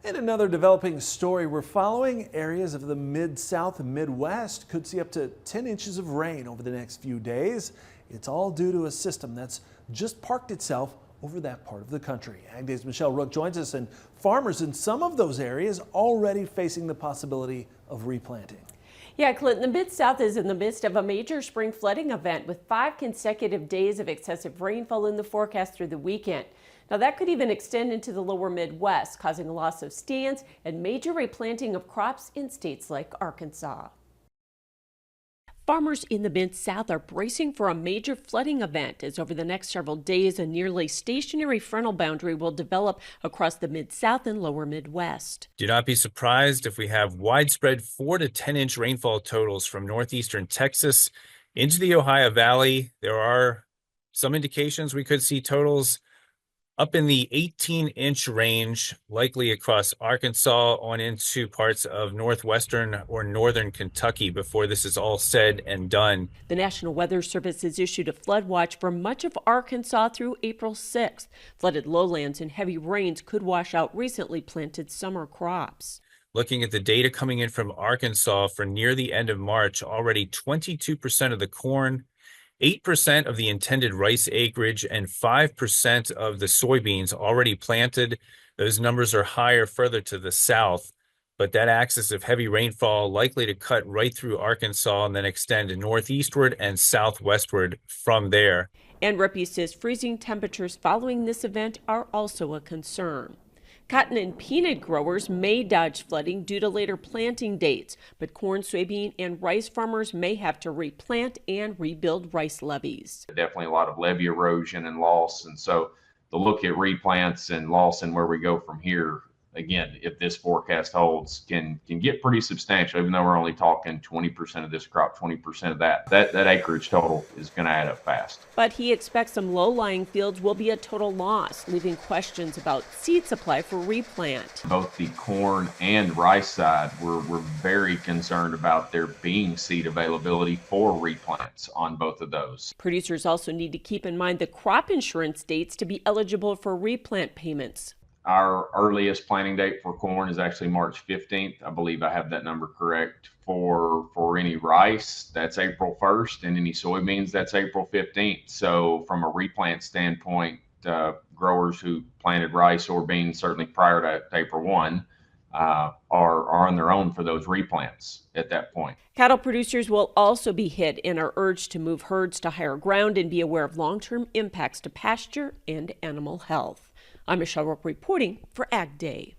And another developing story we're following, areas of the Mid-South and Midwest could see up to 10 inches of rain over the next few days. It's all due to a system that's just parked itself over that part of the country. Ag Day's Michelle Rook joins us, and farmers in some of those areas already facing the possibility of replanting. Yeah, Clinton, the Mid-South is in the midst of a major spring flooding event with 5 consecutive days of excessive rainfall in the forecast through the weekend. Now, that could even extend into the lower Midwest, causing a loss of stands and major replanting of crops in states like Arkansas. Farmers in the Mid-South are bracing for a major flooding event as over the next several days a nearly stationary frontal boundary will develop across the Mid-South and lower Midwest. Do not be surprised if we have widespread 4 to 10 inch rainfall totals from northeastern Texas into the Ohio Valley. There are some indications we could see totals up in the 18-inch range, likely across Arkansas on into parts of northwestern or northern Kentucky before this is all said and done. The National Weather Service has issued a flood watch for much of Arkansas through April 6th. Flooded lowlands and heavy rains could wash out recently planted summer crops. Looking at the data coming in from Arkansas for near the end of March, already 22% of the corn, 8% of the intended rice acreage, and 5% of the soybeans already planted. Those numbers are higher further to the south, but that axis of heavy rainfall likely to cut right through Arkansas and then extend northeastward and southwestward from there. And Rippey says freezing temperatures following this event are also a concern. Cotton and peanut growers may dodge flooding due to later planting dates, but corn, soybean, and rice farmers may have to replant and rebuild rice levees. Definitely a lot of levee erosion and loss, and so the look at replants and loss and where we go from here, again, if this forecast holds, can get pretty substantial, even though we're only talking 20% of this crop, 20% of that acreage total is going to add up fast. But he expects some low-lying fields will be a total loss, leaving questions about seed supply for replant. Both the corn and rice side, we're very concerned about there being seed availability for replants on both of those. Producers also need to keep in mind the crop insurance dates to be eligible for replant payments. Our earliest planting date for corn is actually March 15th. I believe I have that number correct. For any rice, that's April 1st, and any soybeans, that's April 15th. So from a replant standpoint, growers who planted rice or beans certainly prior to April 1 are on their own for those replants at that point. Cattle producers will also be hit and are urged to move herds to higher ground and be aware of long-term impacts to pasture and animal health. I'm Michelle Rook reporting for Ag Day.